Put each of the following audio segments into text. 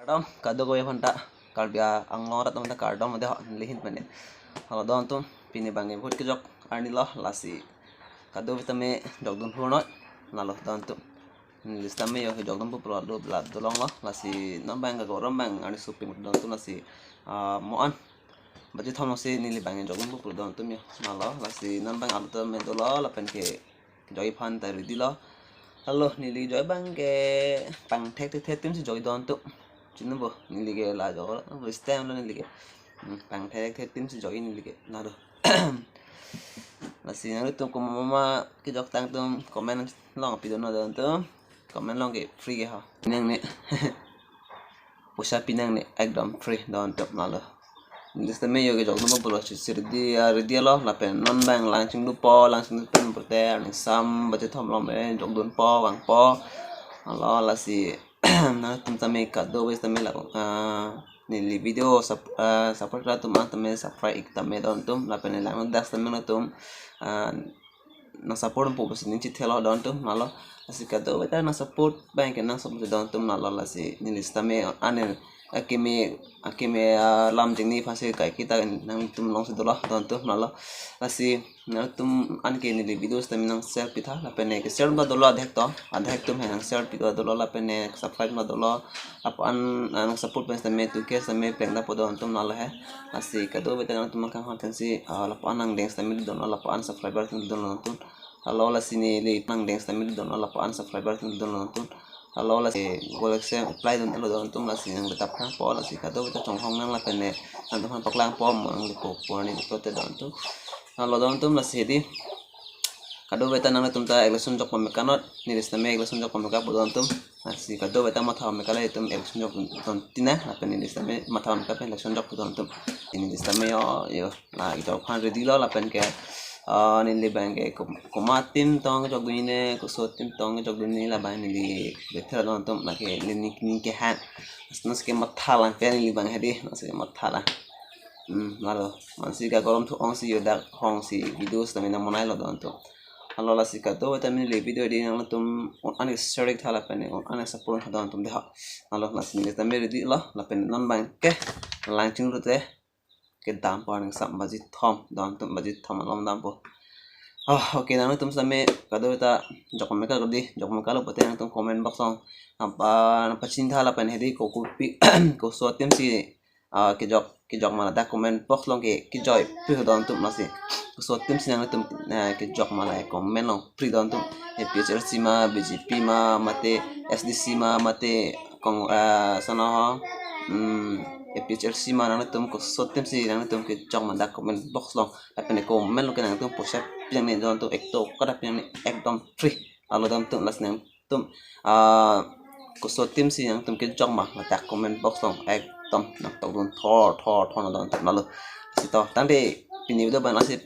Kadang kado ko yung hanta kalbia ang norat naman ta kardom mo deha lihin pa ni halo don tum pini bangi phut ki jok arni lo lasi kado vitame jok dun phur not nalo don tum listame yo jok dun pro do bla do long lo lasi nam bang ga gorom bang ani supi mut don tum lasi mo an baji thom si ni li bangi jok dun pro don tum yo nalo lasi nam bang alu tum do lo la pen ke joy phan ta ri di lo halo ni li joy bang ke pang thek thek tim si joy don tum chính bộ nilige là đó với stem nó nilige bằng thế tim sẽ giỏi nilige nào được là xin nó tum cũng mà cái dọc tăng tum comment long video nó đơn tum comment long cái free cái ha nên này usaha pinang này ekdom free don tum nào được Nista me yo ke jok no polo sirdi lo la pen non bang langsung lupa langsung pen berter ni sam baca thom lo me jok don po wang po lo la si na tum tame kado wes tame la ni li video support la tum tame subscribe ik tame don tum la pen la no das tame no tum na support un poco sin chithelo don tum malo asi kado beta na support bank na support don tum la la si ni lista me ane akime lam jingni phase kai kita nang tum long se dola don tum nalo lasi na tum an ke ni videos tam nang share pitha la pene ke share ba dola adhek to adhek tum he nang share pitha dola la pene subscribe na dola apan nang support ben tame tu ke tame pengda podon tum nalo he lasi kado beta nang tum kan han si la pan nang deng tame don la pan subscriber tum don tum halo lasi ni li nang deng tame don la pan subscriber tum don tum halo là gọi xe apply don lo don tum là si nang betap khang po là si kado ta chong hong nang la pene an tum pak lang po mang li ko po ni to te don tum halo don tum là si di kado beta nang tum ta election jok pamekanot ni lista me election jok pameka po don tum si kado beta ma tha mekala tum election jok don tina la pene lista me ma tha meka pen election jok po don tum ini lista me yo la jok khan ready lo la pen ke nili bangke kumatim tong jok duine kusotim tong jok duine la bang nili better don tum lake ni ke han nas ke mathalan ke nili bang hedi nas ke mathalan malo mansi ka gorom thu ong si yoda hong si videos tamina monai lo don tum halo la si ka to tamin le video di nang tum an historic thala pane an support don tum deha halo la si ni tamin di lo la pen non bang ke langching ru te ke dam pa nang sam baji thom don tum baji thom alom dam po okay nang tum same kado ta jok me ka godi jok me ka lo pate nang tum comment box ong apa pachin thala pen hedi ko pi ko so tem si ke jok mana ta comment box long ke joy pi don tum nasi ko so tem si nang tum ke jok mana comment long pri don tum PHRC ma BJP ma mate SDC ma mate kong sana PHRC ma nang tum ko so tem si nang tum ke jok mana comment box long apene comment long ke nang tum post yang ni don tum ekto kada yang ni ekdom free alo don tum las nang tum ko so tem si nang tum ke jok ma ta comment box long ekdom nak to don thor na don tum malo si to tande pini video ban asip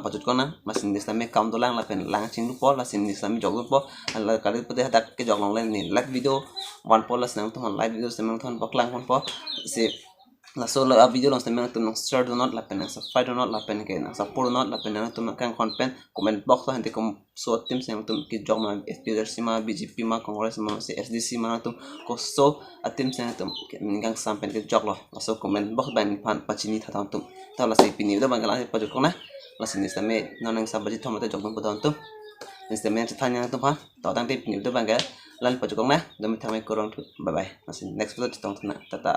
pachut kona masin disame kam to lang la pen lang ching lu po la sin disame jok lu po la kali pute hatak ke jok long len ni like video one po las nang tum like video semang thon pok lang po si la solo video long semang tum share do not la pen subscribe do not la pen ke na support not la pen tum kan content comment box la hente kom so tim semang tum ke jok ma SPRC ma BJP ma Congress ma si SDC ma tum ko so atim semang tum ngang sampai ke jok lo la so comment box ban pan pachini tha tum ta la si pini do ban kala pajut kona la sin disame nang sabaji thomata jok tum podon tum disame thanya tum ha to tang tip ni do ban ga lan pajut kona do mi thamai korong bye bye la sin next video tong thana tata